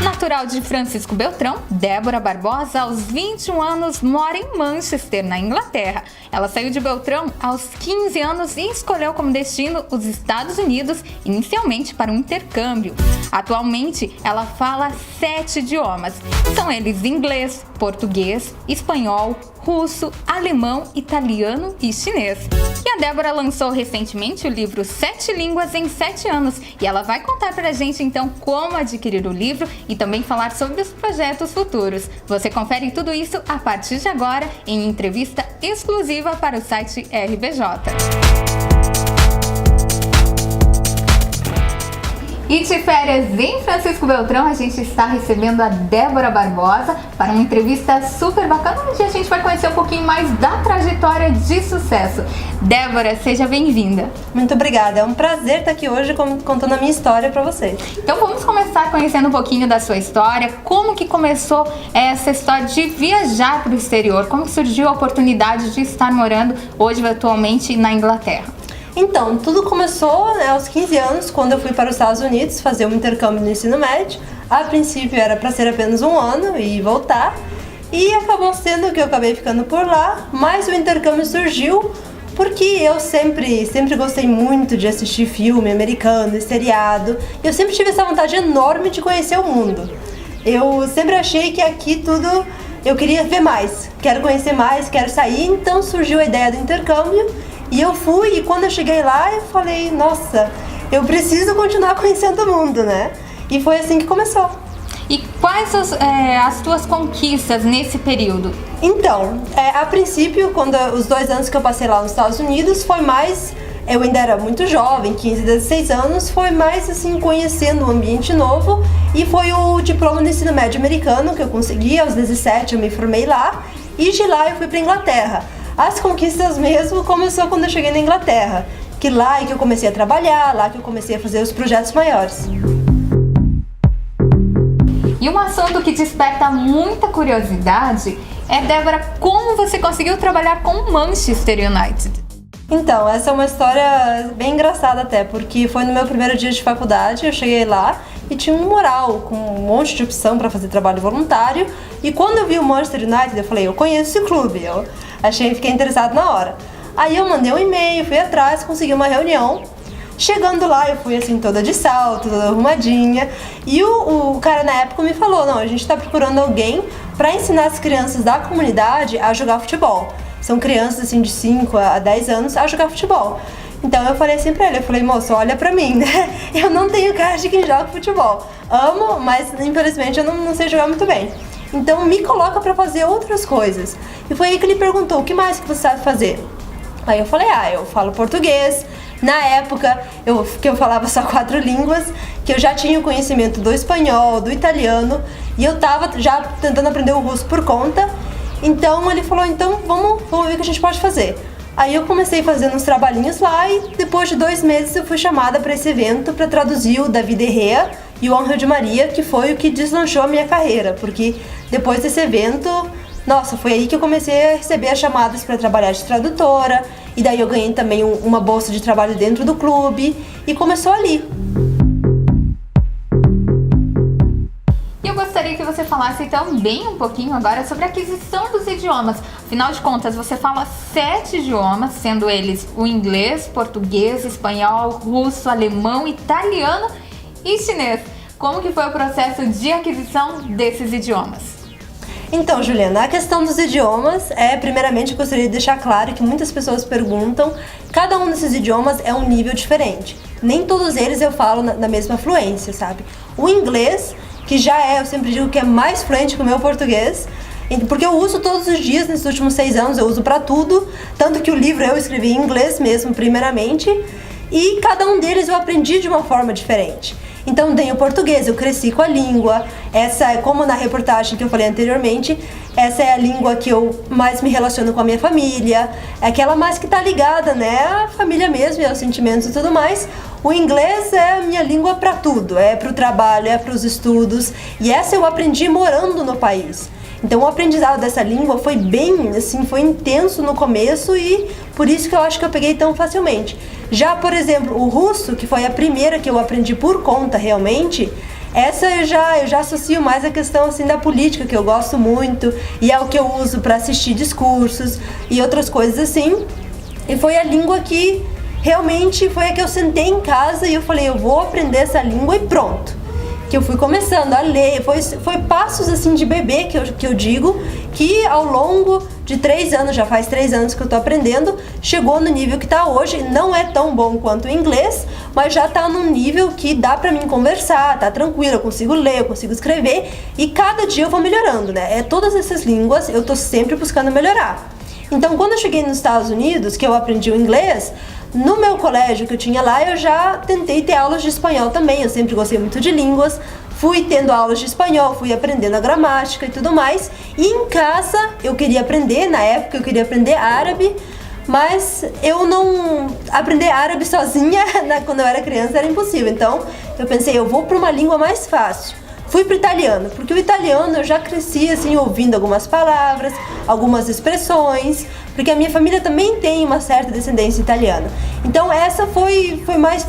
Natural de Francisco Beltrão, Débora Barbosa, aos 21 anos, mora em Manchester, na Inglaterra. Ela saiu de Beltrão aos 15 anos e escolheu como destino os Estados Unidos, inicialmente para um intercâmbio. Atualmente, ela fala 7 idiomas. São eles inglês, português, espanhol, russo, alemão, italiano e chinês. E a Débora lançou recentemente o livro 7 Línguas em 7 Anos. E ela vai contar pra gente então como adquirir o livro e também falar sobre os projetos futuros. Você confere tudo isso a partir de agora em entrevista exclusiva para o site RBJ. E de férias em Francisco Beltrão, a gente está recebendo a Débora Barbosa para uma entrevista super bacana, onde a gente vai conhecer um pouquinho mais da trajetória de sucesso. Débora, seja bem-vinda. Muito obrigada, é um prazer estar aqui hoje contando a minha história para vocês. Então vamos começar conhecendo um pouquinho da sua história, como que começou essa história de viajar para o exterior, como que surgiu a oportunidade de estar morando hoje atualmente na Inglaterra. Então, tudo começou aos 15 anos, quando eu fui para os Estados Unidos fazer um intercâmbio no ensino médio. A princípio era para ser apenas um ano e voltar, e acabou sendo que eu acabei ficando por lá, mas o intercâmbio surgiu porque eu sempre gostei muito de assistir filme americano, seriado, e eu sempre tive essa vontade enorme de conhecer o mundo. Eu sempre achei que aqui tudo eu queria ver mais, quero conhecer mais, quero sair, então surgiu a ideia do intercâmbio. E eu fui, e quando eu cheguei lá, eu falei, nossa, eu preciso continuar conhecendo o mundo, né? E foi assim que começou. E quais as tuas conquistas nesse período? Então, a princípio, quando os 2 anos que eu passei lá nos Estados Unidos, foi mais, eu ainda era muito jovem, 15, 16 anos, foi mais assim, conhecendo um ambiente novo, e foi o diploma do ensino médio americano que eu consegui, aos 17 eu me formei lá, e de lá eu fui para Inglaterra. As conquistas mesmo começou quando eu cheguei na Inglaterra, que lá é que eu comecei a trabalhar, lá que eu comecei a fazer os projetos maiores. E um assunto que desperta muita curiosidade é, Débora, como você conseguiu trabalhar com o Manchester United? Então, essa é uma história bem engraçada até, porque foi no meu primeiro dia de faculdade, eu cheguei lá e tinha um mural com um monte de opção para fazer trabalho voluntário, e quando eu vi o Manchester United, eu falei, eu conheço esse clube, eu fiquei interessado na hora. Aí eu mandei um e-mail, fui atrás, consegui uma reunião. Chegando lá, eu fui assim toda de salto, toda arrumadinha, e o cara na época me falou, não, a gente tá procurando alguém para ensinar as crianças da comunidade a jogar futebol. São crianças assim de 5 a 10 anos a jogar futebol. Então eu falei assim pra ele, eu falei, moço, olha pra mim, né? Eu não tenho cara de quem joga futebol. Amo, mas infelizmente eu não sei jogar muito bem. Então me coloca pra fazer outras coisas. E foi aí que ele perguntou, o que mais que você sabe fazer? Aí eu falei, eu falo português. Na época, que eu falava só 4 línguas, que eu já tinha o conhecimento do espanhol, do italiano, e eu tava já tentando aprender o russo por conta. Então ele falou, então vamos ver o que a gente pode fazer. Aí eu comecei fazendo uns trabalhinhos lá e depois de 2 meses eu fui chamada para esse evento para traduzir o David de Gea e o Ángel de Maria, que foi o que deslanchou a minha carreira, porque depois desse evento, nossa, foi aí que eu comecei a receber as chamadas para trabalhar de tradutora, e daí eu ganhei também uma bolsa de trabalho dentro do clube, e começou ali. Eu gostaria que você falasse também um pouquinho agora sobre a aquisição dos idiomas. Afinal de contas, você fala 7 idiomas, sendo eles o inglês, português, espanhol, russo, alemão, italiano e chinês. Como que foi o processo de aquisição desses idiomas? Então, Juliana, a questão dos idiomas primeiramente, eu gostaria de deixar claro que muitas pessoas perguntam, cada um desses idiomas é um nível diferente. Nem todos eles eu falo na mesma fluência, sabe? O inglês, que eu sempre digo que é mais fluente que o meu português, porque eu uso todos os dias, nesses últimos 6 anos, eu uso pra tudo, tanto que o livro eu escrevi em inglês mesmo, primeiramente, e cada um deles eu aprendi de uma forma diferente. Então tem o português, eu cresci com a língua, essa é como na reportagem que eu falei anteriormente, essa é a língua que eu mais me relaciono com a minha família, é aquela mais que tá ligada, né, à família mesmo e aos sentimentos e tudo mais. O inglês é a minha língua para tudo, é para o trabalho, é para os estudos, e essa eu aprendi morando no país. Então o aprendizado dessa língua foi bem, assim, foi intenso no começo e por isso que eu acho que eu peguei tão facilmente. Já, por exemplo, o russo, que foi a primeira que eu aprendi por conta realmente, Essa eu já associo mais a questão assim da política, que eu gosto muito, e é o que eu uso para assistir discursos e outras coisas assim. E foi a língua que realmente foi a que eu sentei em casa e eu falei, eu vou aprender essa língua e pronto. Que eu fui começando a ler, foi passos assim de bebê que eu digo, que ao longo de 3 anos, já faz 3 anos que eu tô aprendendo, chegou no nível que tá hoje. Não é tão bom quanto o inglês, mas já tá num nível que dá pra mim conversar, tá tranquilo, eu consigo ler, eu consigo escrever, e cada dia eu vou melhorando, né? Todas essas línguas eu tô sempre buscando melhorar. Então, quando eu cheguei nos Estados Unidos, que eu aprendi o inglês, no meu colégio que eu tinha lá, eu já tentei ter aulas de espanhol também. Eu sempre gostei muito de línguas, fui tendo aulas de espanhol, fui aprendendo a gramática e tudo mais. E em casa eu queria aprender, na época eu queria aprender árabe, mas eu não... Aprender árabe sozinha, quando eu era criança, era impossível. Então eu pensei, eu vou para uma língua mais fácil. Fui pro italiano, porque o italiano eu já cresci assim ouvindo algumas palavras, algumas expressões, porque a minha família também tem uma certa descendência italiana. Então essa foi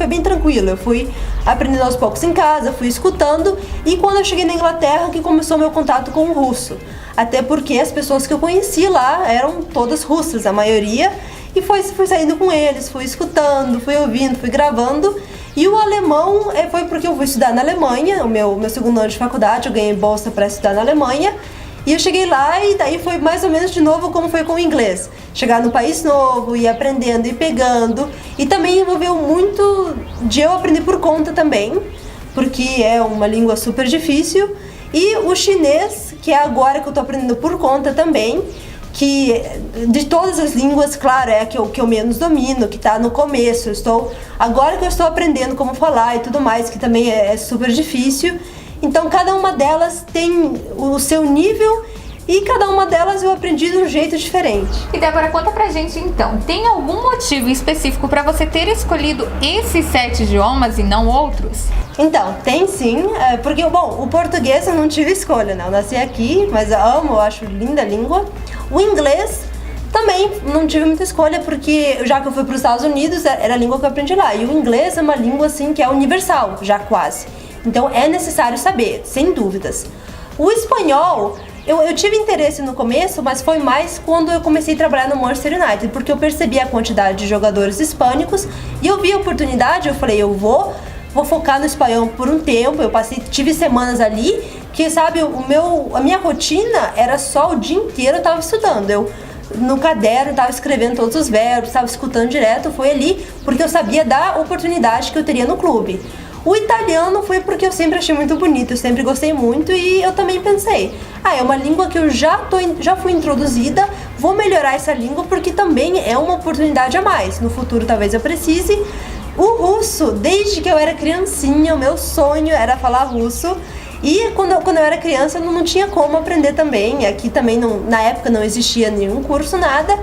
bem tranquila. Eu fui aprendendo aos poucos em casa, fui escutando, e quando eu cheguei na Inglaterra que começou meu contato com o russo. Até porque as pessoas que eu conheci lá eram todas russas, a maioria, e fui saindo com eles, fui escutando, fui ouvindo, fui gravando. E o alemão foi porque eu fui estudar na Alemanha, o meu segundo ano de faculdade, eu ganhei bolsa para estudar na Alemanha. E eu cheguei lá e daí foi mais ou menos de novo como foi com o inglês. Chegar no país novo, ir aprendendo e pegando. E também envolveu muito de eu aprender por conta também, porque é uma língua super difícil. E o chinês, que é agora que eu tô aprendendo por conta também, que de todas as línguas, claro, é a que eu menos domino, que tá no começo. Agora que eu estou aprendendo como falar e tudo mais, que também é super difícil. Então cada uma delas tem o seu nível e cada uma delas eu aprendi de um jeito diferente. E Débora, conta pra gente então, tem algum motivo específico para você ter escolhido esses 7 idiomas e não outros? Então, tem sim, porque, bom, o português eu não tive escolha, né? Eu nasci aqui, mas eu amo, eu acho linda a língua. O inglês também não tive muita escolha, porque já que eu fui para os Estados Unidos, era a língua que eu aprendi lá. E o inglês é uma língua, assim, que é universal, já quase. Então é necessário saber, sem dúvidas. O espanhol, eu tive interesse no começo, mas foi mais quando eu comecei a trabalhar no Manchester United, porque eu percebi a quantidade de jogadores hispânicos e eu vi a oportunidade, eu falei, eu vou focar no espanhol por um tempo. Tive semanas ali que, sabe, a minha rotina era só o dia inteiro eu tava estudando. Eu no caderno tava escrevendo todos os verbos, tava escutando direto, foi ali porque eu sabia da oportunidade que eu teria no clube. O italiano foi porque eu sempre achei muito bonito, eu sempre gostei muito e eu também pensei, é uma língua que eu já fui introduzida, vou melhorar essa língua porque também é uma oportunidade a mais. No futuro talvez eu precise. O russo, desde que eu era criancinha, o meu sonho era falar russo. E quando eu era criança eu não tinha como aprender também. Aqui também na época não existia nenhum curso, nada.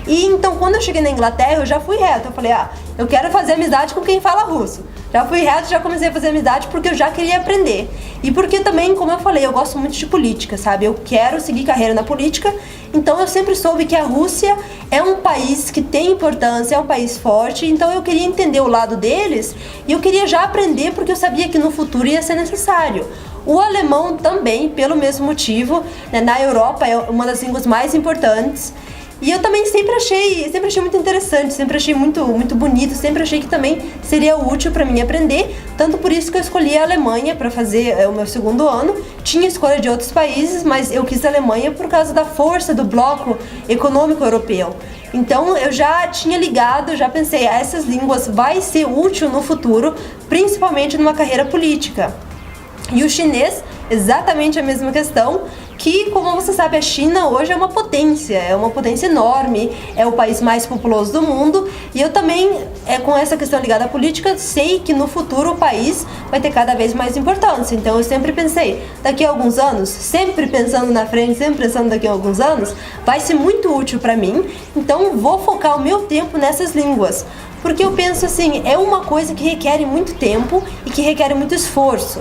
E então quando eu cheguei na Inglaterra eu já fui reto. Eu falei, eu quero fazer amizade com quem fala russo. Já fui reto, já comecei a fazer amizade porque eu já queria aprender. E porque também, como eu falei, eu gosto muito de política, sabe? Eu quero seguir carreira na política. Então eu sempre soube que a Rússia é um país que tem importância, é um país forte. Então eu queria entender o lado deles e eu queria já aprender porque eu sabia que no futuro ia ser necessário. O alemão também, pelo mesmo motivo, né? Na Europa é uma das línguas mais importantes. E eu também sempre achei muito interessante, sempre achei muito, muito bonito, sempre achei que também seria útil para mim aprender. Tanto por isso que eu escolhi a Alemanha para fazer o meu segundo ano. Tinha escolha de outros países, mas eu quis a Alemanha por causa da força do bloco econômico europeu. Então eu já tinha ligado, já pensei, essas línguas vai ser útil no futuro, principalmente numa carreira política. E o chinês, exatamente a mesma questão, que, como você sabe, a China hoje é uma potência enorme, é o país mais populoso do mundo, e eu também, com essa questão ligada à política, sei que no futuro o país vai ter cada vez mais importância. Então eu sempre pensei, daqui a alguns anos, sempre pensando na frente, sempre pensando daqui a alguns anos, vai ser muito útil para mim, então vou focar o meu tempo nessas línguas. Porque eu penso assim, é uma coisa que requer muito tempo e que requer muito esforço.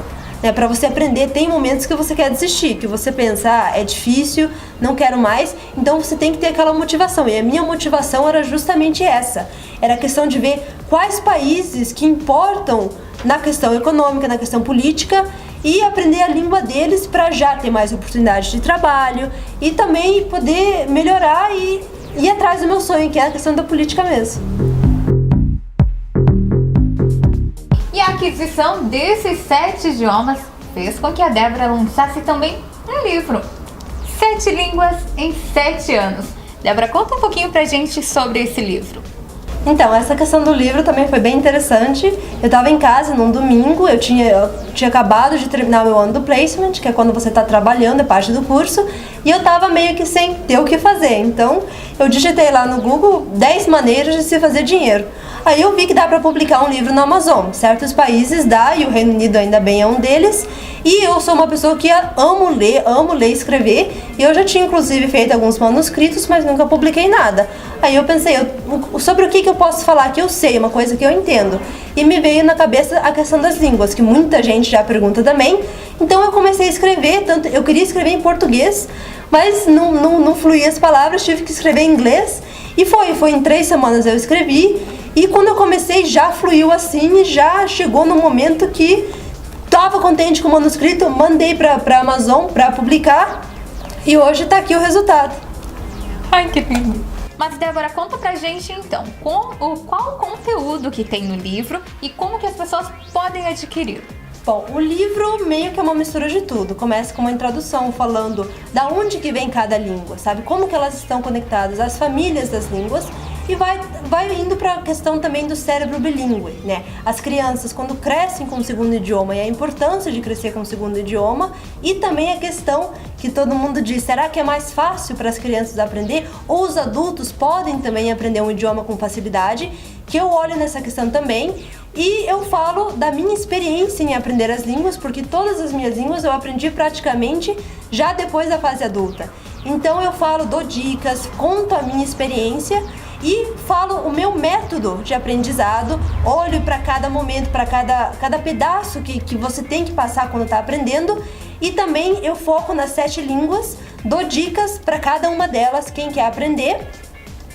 Para você aprender, tem momentos que você quer desistir, que você pensa, é difícil, não quero mais, então você tem que ter aquela motivação. E a minha motivação era justamente essa, era a questão de ver quais países que importam na questão econômica, na questão política, e aprender a língua deles para já ter mais oportunidade de trabalho e também poder melhorar e ir atrás do meu sonho, que é a questão da política mesmo. E a aquisição desses 7 idiomas fez com que a Débora lançasse também um livro, 7 línguas em 7 anos. Débora, conta um pouquinho pra gente sobre esse livro. Então, essa questão do livro também foi bem interessante. Eu estava em casa num domingo, eu tinha acabado de terminar meu ano do placement, que é quando você está trabalhando, é parte do curso, e eu estava meio que sem ter o que fazer. Então, eu digitei lá no Google 10 maneiras de se fazer dinheiro. Aí eu vi que dá para publicar um livro na Amazon. Certos países dá, e o Reino Unido ainda bem é um deles. E eu sou uma pessoa que amo ler e escrever. E eu já tinha inclusive feito alguns manuscritos, mas nunca publiquei nada. Aí eu pensei, sobre o que eu posso falar que eu sei, uma coisa que eu entendo. E me veio na cabeça a questão das línguas, que muita gente já pergunta também. Então eu comecei a escrever, tanto eu queria escrever em português, mas não fluía as palavras, tive que escrever em inglês. E foi em 3 semanas eu escrevi. E quando eu comecei já fluiu assim, e já chegou no momento que estava contente com o manuscrito, mandei para Amazon para publicar e hoje está aqui o resultado. Ai, que lindo! Mas Débora, conta pra gente então, qual o conteúdo que tem no livro e como que as pessoas podem adquirir. Bom, o livro meio que é uma mistura de tudo. Começa com uma introdução falando da onde que vem cada língua, sabe? Como que elas estão conectadas às famílias das línguas. E vai indo para a questão também do cérebro bilíngue, né? As crianças, quando crescem com o segundo idioma, e a importância de crescer com o segundo idioma, e também a questão que todo mundo diz, será que é mais fácil para as crianças aprender? Ou os adultos podem também aprender um idioma com facilidade? Que eu olho nessa questão também. E eu falo da minha experiência em aprender as línguas, porque todas as minhas línguas eu aprendi praticamente já depois da fase adulta. Então eu dou dicas, conto a minha experiência e falo o meu método de aprendizado, olho para cada momento, para cada pedaço que você tem que passar quando está aprendendo. E também eu foco nas 7 línguas, dou dicas para cada uma delas, quem quer aprender.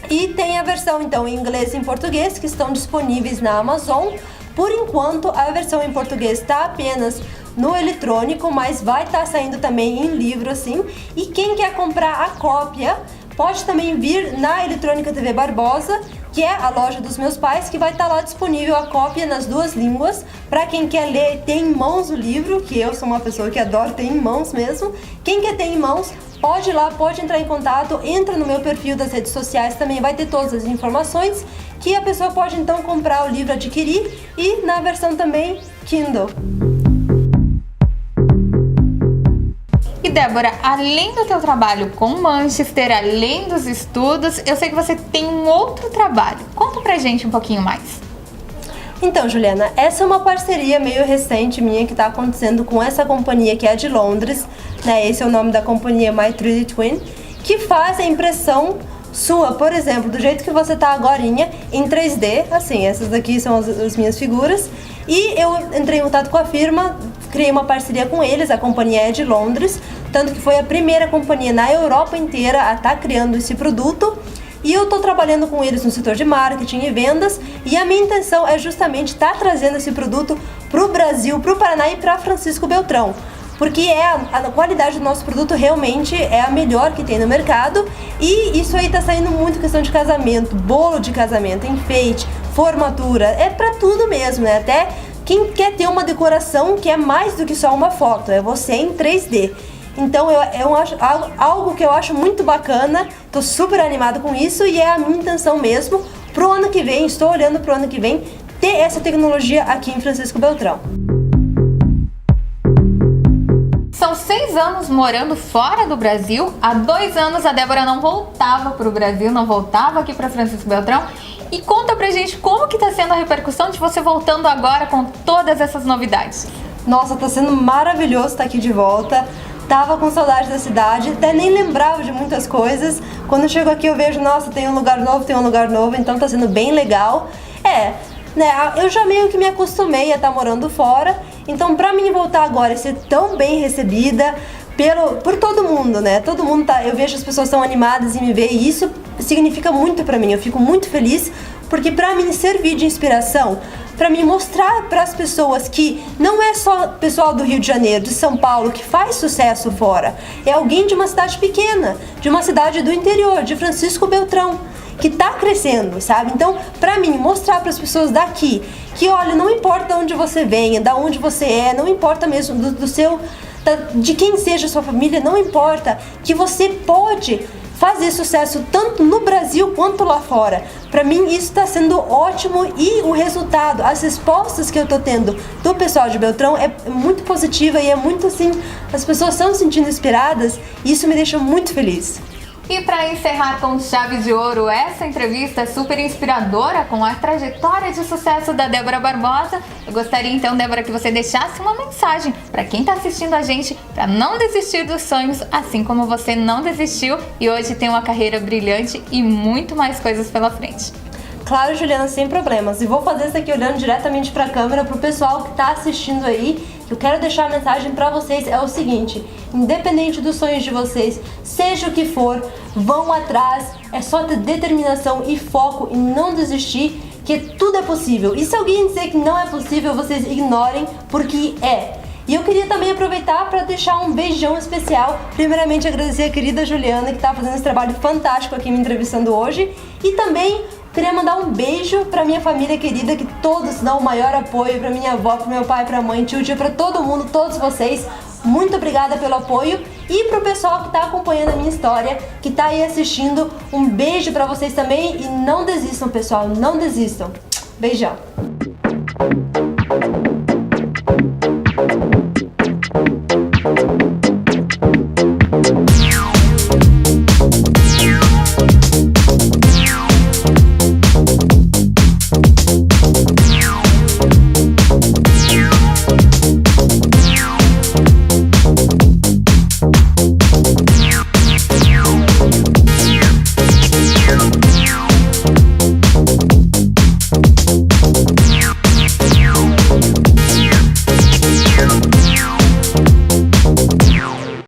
E tem a versão então em inglês e em português que estão disponíveis na Amazon. Por enquanto a versão em português está apenas no eletrônico, mas vai estar saindo também em livro assim. E quem quer comprar a cópia pode também vir na Eletrônica TV Barbosa, que é a loja dos meus pais, que vai estar lá disponível a cópia nas 2 línguas. Para quem quer ler, ter em mãos o livro, que eu sou uma pessoa que adora ter em mãos mesmo. Quem quer ter em mãos, pode ir lá, pode entrar em contato, entra no meu perfil das redes sociais, também vai ter todas as informações, que a pessoa pode então comprar o livro, adquirir, e na versão também Kindle. E Débora, além do teu trabalho com Manchester, além dos estudos, eu sei que você tem um outro trabalho. Conta pra gente um pouquinho mais. Então, Juliana, essa é uma parceria meio recente minha que está acontecendo com essa companhia que é de Londres, né? Esse é o nome da companhia My 3D Twin, que faz a impressão sua, por exemplo, do jeito que você tá agorinha, em 3D, assim, essas daqui são as minhas figuras. E eu entrei em contato com a firma, criei uma parceria com eles, a companhia é de Londres, tanto que foi a primeira companhia na Europa inteira a estar criando esse produto. E eu estou trabalhando com eles no setor de marketing e vendas, e a minha intenção é justamente estar trazendo esse produto para o Brasil, para o Paraná e para Francisco Beltrão, porque a qualidade do nosso produto realmente é a melhor que tem no mercado. E isso aí está saindo muito questão de casamento, bolo de casamento, enfeite, formatura, é para tudo mesmo, né? Até quem quer ter uma decoração que é mais do que só uma foto, é você em 3D. Então eu acho algo que eu acho muito bacana, tô super animada com isso, e é a minha intenção mesmo pro ano que vem, estou olhando pro ano que vem, ter essa tecnologia aqui em Francisco Beltrão. São 6 anos morando fora do Brasil. Há 2 anos a Débora não voltava pro Brasil, não voltava aqui para Francisco Beltrão. E conta pra gente como que tá sendo a repercussão de você voltando agora com todas essas novidades. Nossa, tá sendo maravilhoso estar aqui de volta. Tava com saudade da cidade, até nem lembrava de muitas coisas. Quando eu chego aqui eu vejo, nossa, tem um lugar novo, então tá sendo bem legal. Eu já meio que me acostumei a estar morando fora, então pra mim voltar agora e ser tão bem recebida por todo mundo, né? Todo mundo eu vejo as pessoas tão animadas em me ver, e isso significa muito pra mim, eu fico muito feliz, porque pra mim servir de inspiração para mim mostrar para as pessoas que não é só pessoal do Rio de Janeiro, de São Paulo que faz sucesso fora, é alguém de uma cidade pequena, de uma cidade do interior, de Francisco Beltrão, que tá crescendo, sabe? Então, para mim, mostrar para as pessoas daqui que, olha, não importa onde você venha, da onde você é, não importa mesmo de quem seja a sua família, não importa, que você pode fazer sucesso tanto no Brasil quanto lá fora. Para mim isso está sendo ótimo e o resultado, as respostas que eu tô tendo do pessoal de Beltrão é muito positiva e é muito assim, as pessoas estão se sentindo inspiradas e isso me deixa muito feliz. E para encerrar com chave de ouro essa entrevista super inspiradora com a trajetória de sucesso da Débora Barbosa, eu gostaria então, Débora, que você deixasse uma mensagem para quem está assistindo a gente para não desistir dos sonhos, assim como você não desistiu e hoje tem uma carreira brilhante e muito mais coisas pela frente. Claro, Juliana, sem problemas. E vou fazer isso aqui olhando diretamente para a câmera, para o pessoal que está assistindo aí. Eu quero deixar a mensagem para vocês, é o seguinte: independente dos sonhos de vocês, seja o que for, vão atrás, é só ter determinação e foco e não desistir, que tudo é possível. E se alguém dizer que não é possível, vocês ignorem, porque é. E eu queria também aproveitar para deixar um beijão especial, primeiramente agradecer a querida Juliana, que está fazendo esse trabalho fantástico aqui me entrevistando hoje, e também queria mandar um beijo pra minha família querida, que todos dão o maior apoio, pra minha avó, pro meu pai, pra mãe, tio, pra todo mundo, todos vocês. Muito obrigada pelo apoio. E pro pessoal que tá acompanhando a minha história, que tá aí assistindo, um beijo pra vocês também. E não desistam, pessoal, não desistam. Beijão.